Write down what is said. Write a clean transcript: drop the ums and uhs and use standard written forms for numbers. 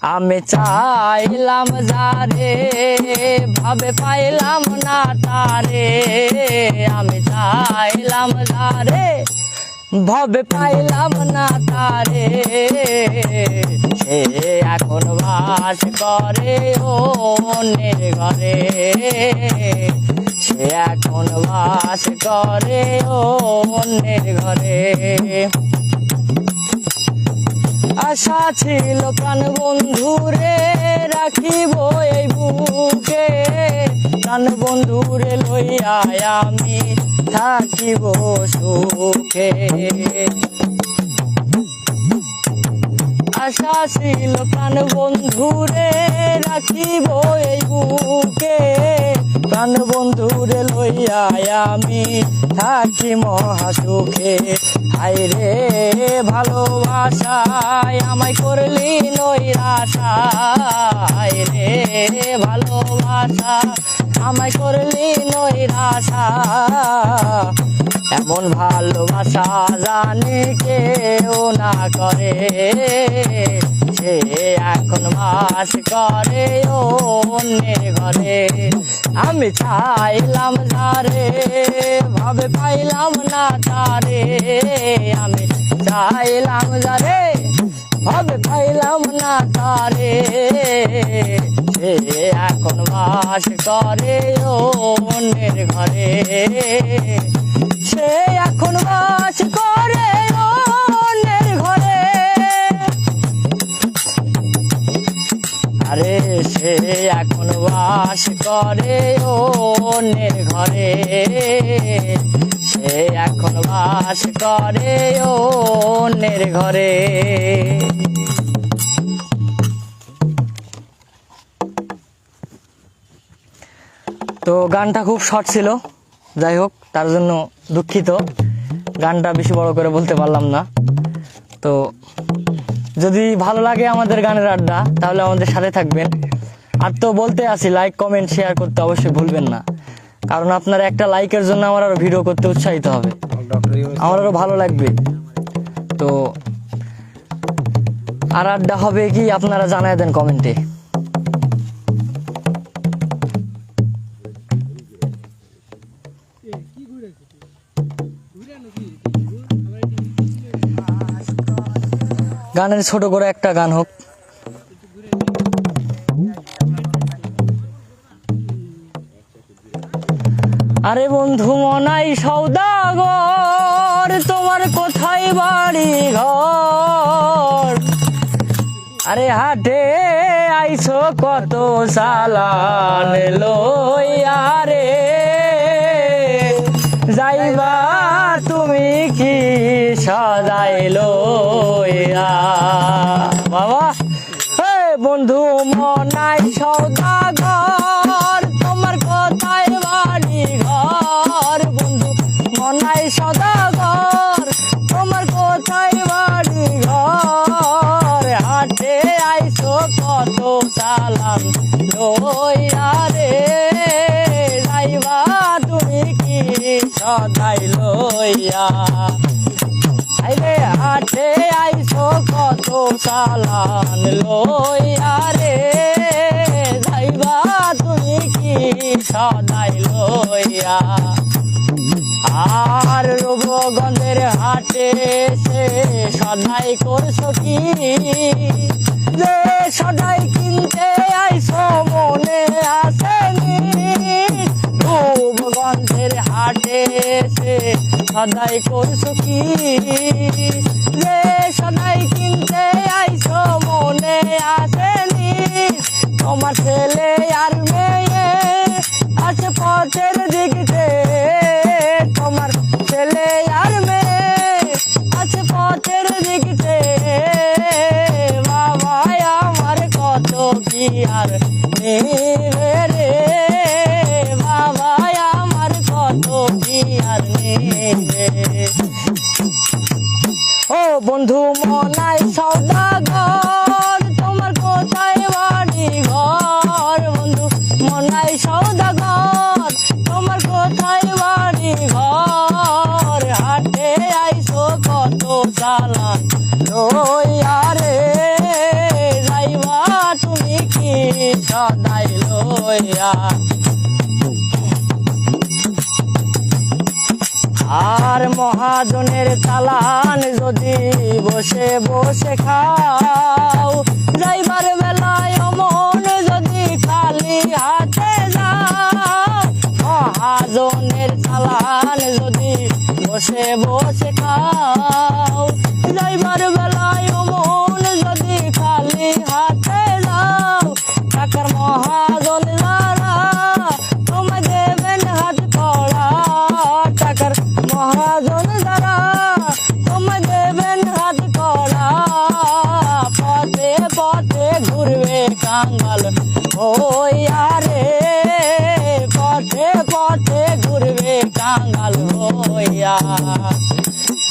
আমি চাইলাম যারে ভাবে পাইলাম না তারে, আমি চাইলাম যারে ভাবে পাইলাম না তারে, সে এখন বাস করে অন্যের ঘরে, সে এখন বাস করে অন্যের ঘরে। আশা ছিল প্রাণ বন্ধুরে রাখিব এই বুকে, প্রাণ বন্ধুরে লইয়া আমি থাকিব সুখে। আশা ছিল প্রাণ বন্ধুরে রাখিব এই বুকে, প্রাণ বন্ধুরে লইয়া আমি থাকি মহা সুখে। হায়রে ভালোবাসায় আমায় করলি নৈরাশা, হায়রে ভালোবাসা আমায় করলি নৈরাশা, এমন ভালোবাসা জানি কেউ না করে, সে এখন বাস করে অন্যের ঘরে। আমি চাইলাম যারে ভাবে পাইলাম না তারে, আমি চাইলাম যারে ভাবে পাইলাম না তারে, সে এখন বাস করে অন্যের ঘরে, সে এখন বাস করে অন্যের ঘরে। আরে সে এখন বাস করে অন্যের ঘরে, সে এখন বাস করে অন্যের ঘরে। তো গানটা খুব শর্ট ছিল, যাই হোক তার জন্য দুঃখিত, গানটা বেশি বড় করে বলতে পারলাম না। তো যদি ভালো লাগে আমাদের গানের আড্ডা তাহলে আমাদের সাথে থাকবেন। আর তো বলতে আসি, লাইক কমেন্ট শেয়ার করতে অবশ্যই ভুলবেন না, কারণ আপনার একটা লাইকের জন্য আমার আরো ভিডিও করতে উৎসাহিত হবে, আমার আরো ভালো লাগবে। তো আর আড্ডা হবে কি আপনারা জানাই দেন কমেন্টে। গানের ছোট করে একটা গান হোক। আরে বন্ধু মনাই সওদাগর, তোমার কোথায় বাড়ি ঘর? আরে হাটে আইছো কত চালান লইয়া রে, যাইবা তুমি কি সদাই লইয়া? বাবা হে বন্ধু মনাই সওদাগর, তোমার কোথায় বাড়ি ঘর? বন্ধু মনাই সওদাগর, তোমার কোথায় বাড়ি ঘর? হাটে আইছো কত চালান লইয়া রে, যাইবা তুমি কি সদাই লইয়া? আইরে হাটে আইছো কত চালান লইয়া রে, যাইবা তুমি কি সদাই লইয়া? আর রূপগঞ্জের হাটে সে সদাই করছো কি? যে সদাই কিনতে আইছো মনে আসেনি? রূপগঞ্জের হাটে সে সদাই করছো কি? যে সদাই কিনতে আইছো মনে আসেনি? তোমার ছেলে আর মেয়ে আছে পথের দিকে, তোমার ছেলে আর মেয়ে আছে পথের দিকে, বাবা আমার কত কি আর নেবে রে, বাবা আমার কত কি আর নেবে। ও বন্ধু মনাই সওদাগর, তোমার কোথায় বাড়ি ঘর? বন্ধু মনাই সওদাগর, তোমার কোথায় বাড়ি ঘর? হাটে আইছো কত চালান লইয়া রে, যাইবা সদাই লইয়া। আর মহাজনের চালান যদি বসে বসে খাও, যাইবার বেলায় অমন যদি খালি হাতে যাও। মহাজনের চালান যদি বসে বসে খাও, যাইবার বেলায় অমন যদি খালি হাতে যাও। টাকার মহাজন যারা তোমায় দেবেন হাত কড়া, টাকার মহাজন যারা তোমায় দেবেন হাত কড়া। পথে পথে ঘুরবে কাঙ্গাল হয়ে